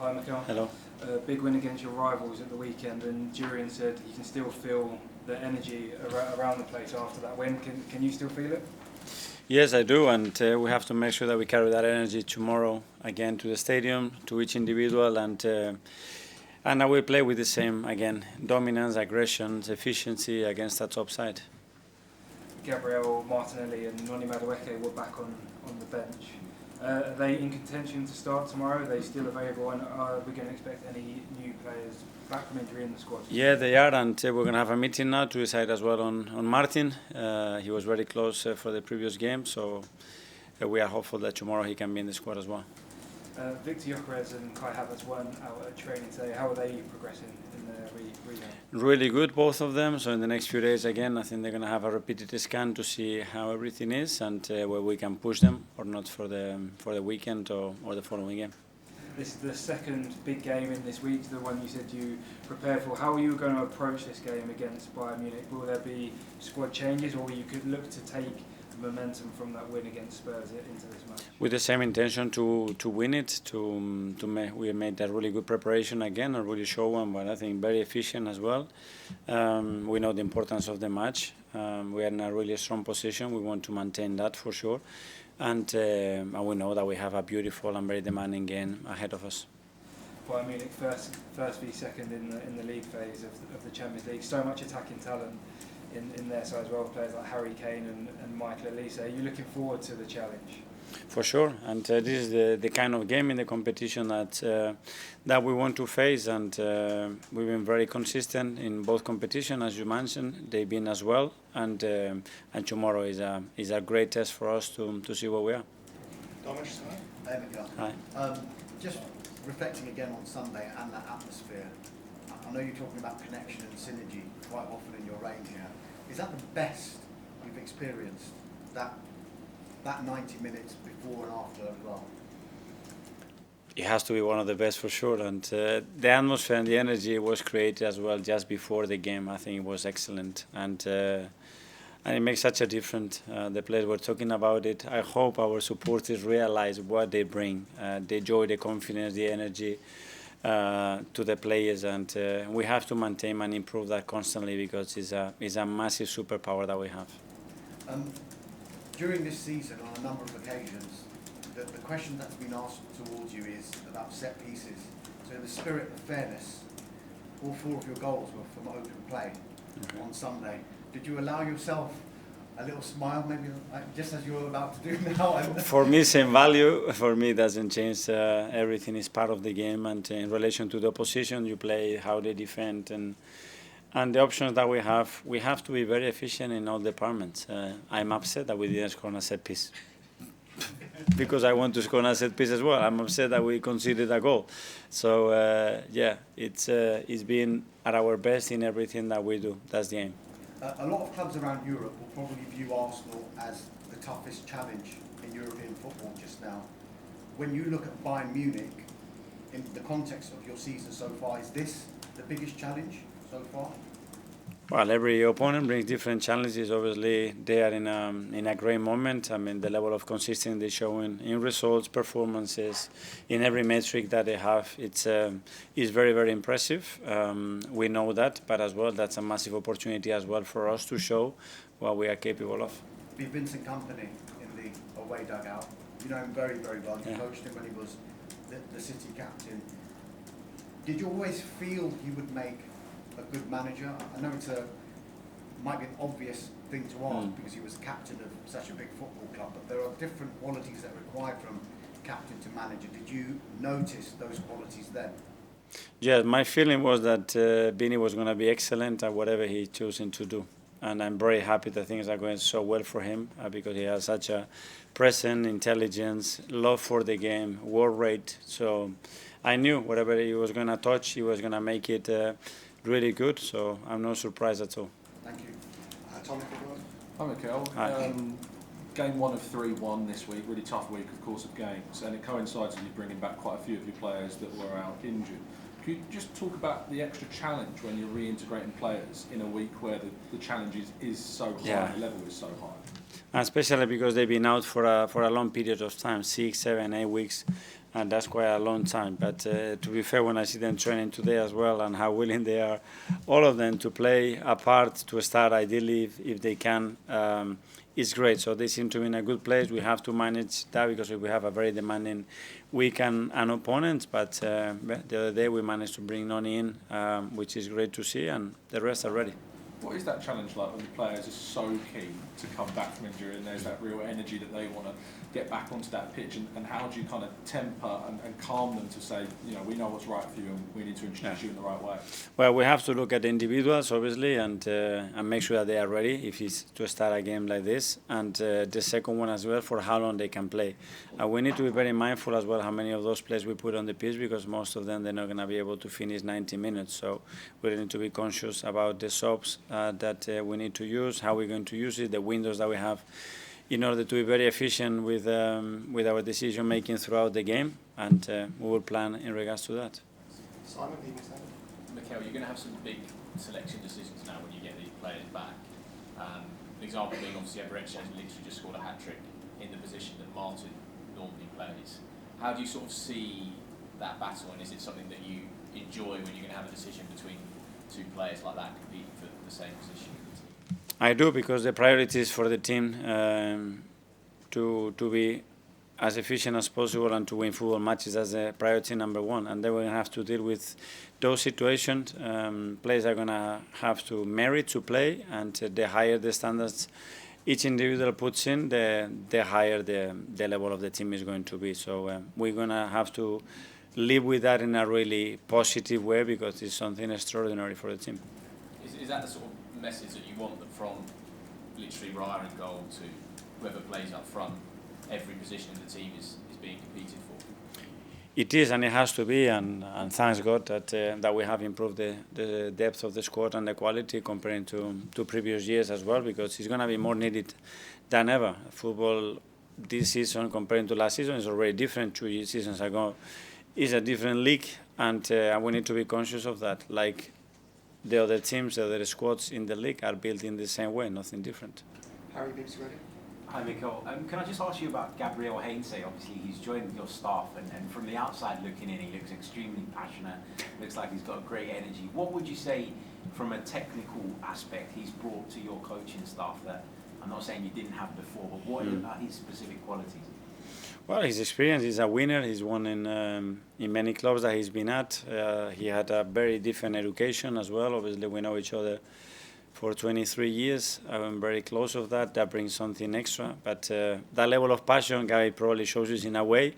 Hi, Mikel. Hello. Big win against your rivals at the weekend, and Jurian said you can still feel the energy around the place after that win. Can you still feel it? Yes, I do, and we have to make sure that we carry that energy tomorrow again to the stadium, to each individual, and I will play with the same again dominance, aggression, efficiency against that top side. Gabriel Martinelli and Noni Madueke were back on the bench. Are they in contention to start tomorrow? Are they still available, and are we going to expect any new players back from injury in the squad? Yeah, they are, and we're going to have a meeting now to decide as well on Martin. He was very close for the previous game, so we are hopeful that tomorrow he can be in the squad as well. Viktor Gyokeres and Kai Havertz weren't out at training today. How are they progressing in the rehab? Really good, both of them. So in the next few days, again, I think they're going to have a repeated scan to see how everything is and where we can push them or not for the weekend or the following game. This is the second big game in this week, the one you said you prepared for. How are you going to approach this game against Bayern Munich? Will there be squad changes, or you could look to take momentum from that win against Spurs into this match? With the same intention to win it, we made a really good preparation again, a really show one, but I think very efficient as well. We know the importance of the match. We are in a really strong position. We want to maintain that for sure, and we know that we have a beautiful and very demanding game ahead of us. Bayern Munich first v second in the league phase of the Champions League. So much attacking talent in their side as well, players like Harry Kane and Mikel Arteta. Are you looking forward to the challenge? For sure, and this is the kind of game in the competition that we want to face, and we've been very consistent in both competitions, as you mentioned. They've been as well, and tomorrow is a great test for us to see where we are. Hey, Mikel. Hi. Just reflecting again on Sunday and that atmosphere. I know you're talking about connection and synergy quite often in your reign here. Is that the best you've experienced, that 90 minutes before and after as well? It has to be one of the best for sure, and the atmosphere and the energy was created as well just before the game. I think it was excellent, and it makes such a difference. The players were talking about it. I hope our supporters realize what they bring, the joy, the confidence, the energy to the players, and we have to maintain and improve that constantly because it's a massive superpower that we have. During this season, on a number of occasions, the question that's been asked towards you is about set pieces. So in the spirit of fairness, all 4 of your goals were from open play on Sunday. Did you allow yourself a little smile, maybe just as you're about to do now? For me, same value. For me, it doesn't change. Everything is part of the game, and in relation to the opposition, you play, how they defend, and the options that we have to be very efficient in all departments. I'm upset that we didn't score on a set piece because I want to score on a set piece as well. I'm upset that we conceded a goal. So yeah, it's been at our best in everything that we do. That's the aim. A lot of clubs around Europe will probably view Arsenal as the toughest challenge in European football just now. When you look at Bayern Munich, in the context of your season so far, is this the biggest challenge so far? Well, every opponent brings different challenges. Obviously, they are in a great moment. I mean, the level of consistency they show in results, performances, in every metric that they have, it's very, very impressive. We know that, but as well, that's a massive opportunity as well for us to show what we are capable of. Be Vincent Kompany in the away dugout. You know him very, very well. You coached him when he was the City captain. Did you always feel he would make a good manager? I know might be an obvious thing to ask because he was captain of such a big football club, but there are different qualities that are required from captain to manager. Did you notice those qualities then? Yeah, my feeling was that Bini was going to be excellent at whatever he choosing to do. And I'm very happy that things are going so well for him because he has such a presence, intelligence, love for the game, work rate. So I knew whatever he was going to touch, he was going to make it really good. So I'm not surprised at all. Thank you. Hi, Mikel. Hi. Game 1 of 3-1 this week, really tough week, of course, of games, and it coincides with you bringing back quite a few of your players that were out injured. Could you just talk about the extra challenge when you're reintegrating players in a week where the challenge is so high, the level is so high? Especially because they've been out for a long period of time, 6, 7, 8 weeks. and that's quite a long time. But to be fair, when I see them training today as well and how willing they are, all of them, to play a part, to start ideally if they can, it's great. So they seem to be in a good place. We have to manage that because we have a very demanding week and opponents. But the other day we managed to bring Noni in, which is great to see, and the rest are ready. What is that challenge like when the players are so keen to come back from injury and there's that real energy that they want to get back onto that pitch, and how do you kind of temper and calm them to say, we know what's right for you and we need to introduce you in the right way? Well, we have to look at the individuals, obviously, and make sure that they are ready if it's to start a game like this. And the second one as well, for how long they can play. We need to be very mindful as well how many of those players we put on the pitch, because most of them, they're not going to be able to finish 90 minutes. So we need to be conscious about the subs that we need to use, how we're going to use it, the windows that we have, in order to be very efficient with our decision making throughout the game, and we will plan in regards to that. Simon, Mikel, you're going to have some big selection decisions now when you get these players back. An example being obviously Havertz has literally just scored a hat-trick in the position that Martin normally plays. How do you sort of see that battle, and is it something that you enjoy when you're going to have a decision between two players like that competing for the same position? I do, because the priority is for the team to be as efficient as possible and to win football matches as a priority number one. And then we're going to have to deal with those situations. Players are going to have to merit to play, and the higher the standards each individual puts in, the higher the level of the team is going to be. So we're going to have to live with that in a really positive way, because it's something extraordinary for the team. Is that the sort of message that you want, that from literally Raya in goal to whoever plays up front, every position in the team is being competed for? It is, and it has to be, and thanks God that we have improved the depth of the squad and the quality comparing to previous years as well, because it's going to be more needed than ever. Football this season comparing to last season is already different. 2 seasons ago is a different league, and we need to be conscious of that. Like the other teams, the other squads in the league are built in the same way, nothing different. Harry Biggs ready? Hi Mikel, can I just ask you about Gabriel Jesus? Obviously he's joined your staff, and from the outside looking in, he looks extremely passionate, looks like he's got great energy. What would you say from a technical aspect he's brought to your coaching staff that I'm not saying you didn't have before, but what are his specific qualities? Well, his experience, he's a winner. He's won in many clubs that he's been at. He had a very different education as well. Obviously, we know each other for 23 years. I'm very close of that. That brings something extra. But that level of passion, Gabi probably shows us in a way,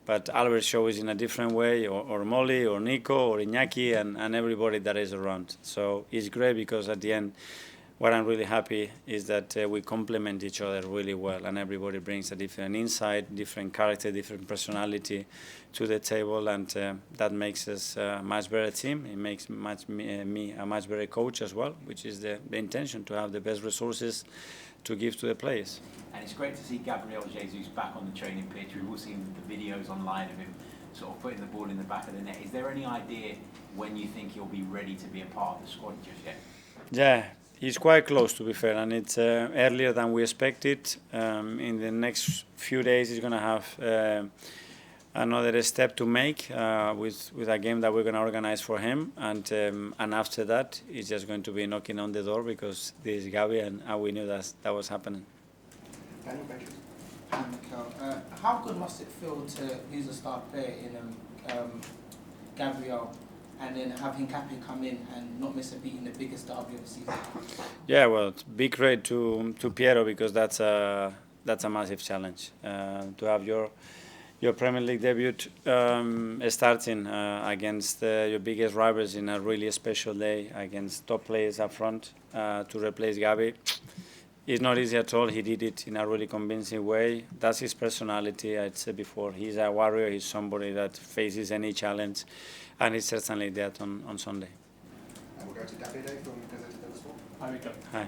but Albert shows in a different way, or Molly, or Nico, or Iñaki, and everybody that is around. So it's great, because at the end, what I'm really happy is that we complement each other really well, and everybody brings a different insight, different character, different personality to the table, and that makes us a much better team. It makes me a much better coach as well, which is the intention, to have the best resources to give to the players. And it's great to see Gabriel Jesus back on the training pitch. We've all seen the videos online of him sort of putting the ball in the back of the net. Is there any idea when you think he'll be ready to be a part of the squad just yet? Yeah. He's quite close, to be fair, and it's earlier than we expected. In the next few days, he's going to have another step to make with a game that we're going to organize for him, and after that, he's just going to be knocking on the door, because this is Gabi, and we knew that was happening. Daniel Benches. Hi, Mikel. How good must it feel to use a star player in Gabriel, and then have Hincapié come in and not miss a beat in the biggest derby of the season? Yeah, well, big credit to Piero, because that's a massive challenge to have your Premier League debut starting against your biggest rivals in a really special day, against top players up front, to replace Gabi. It's not easy at all. He did it in a really convincing way. That's his personality. I'd said before, he's a warrior. He's somebody that faces any challenge, and he's certainly that on Sunday. And we'll go to Davide from Gazzetta dello Sport. Hi, Mikel. Hi.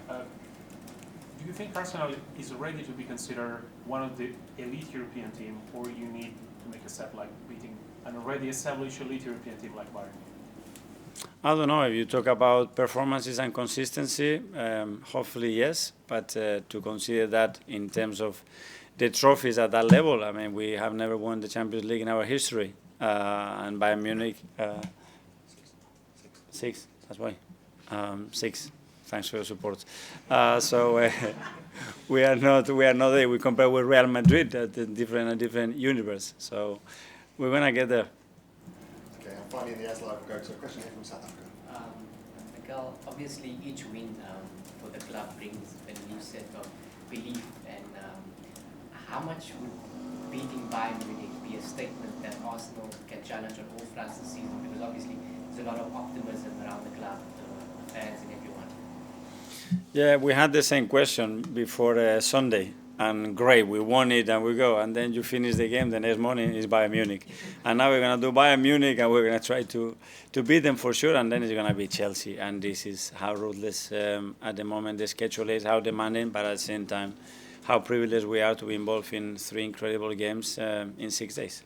Do you think Arsenal is ready to be considered one of the elite European team, or you need to make a step like beating an already established elite European team like Bayern? I don't know. If you talk about performances and consistency, hopefully yes, but to consider that in terms of the trophies at that level. I mean, we have never won the Champions League in our history, and Bayern Munich, 6. That's why, 6. Thanks for your support. So we are not there. We compare with Real Madrid at a different universe. So we're gonna get there. Okay, and finally in the AS Live, we'll go to a question here from South Africa. Mikel, obviously each win for the club brings a new set of belief, and how much would beating Bayern Munich be a statement that Arsenal can challenge on all fronts this season? Because obviously there's a lot of optimism around the club, the fans and everyone. Yeah, we had the same question before Sunday, and great, we won it and we go, and then you finish the game, the next morning is Bayern Munich, and now we're gonna do Bayern Munich, and we're gonna try to beat them for sure, and then it's gonna be Chelsea, and this is how ruthless at the moment the schedule is, how demanding, but at the same time, how privileged we are to be involved in 3 incredible games in 6 days.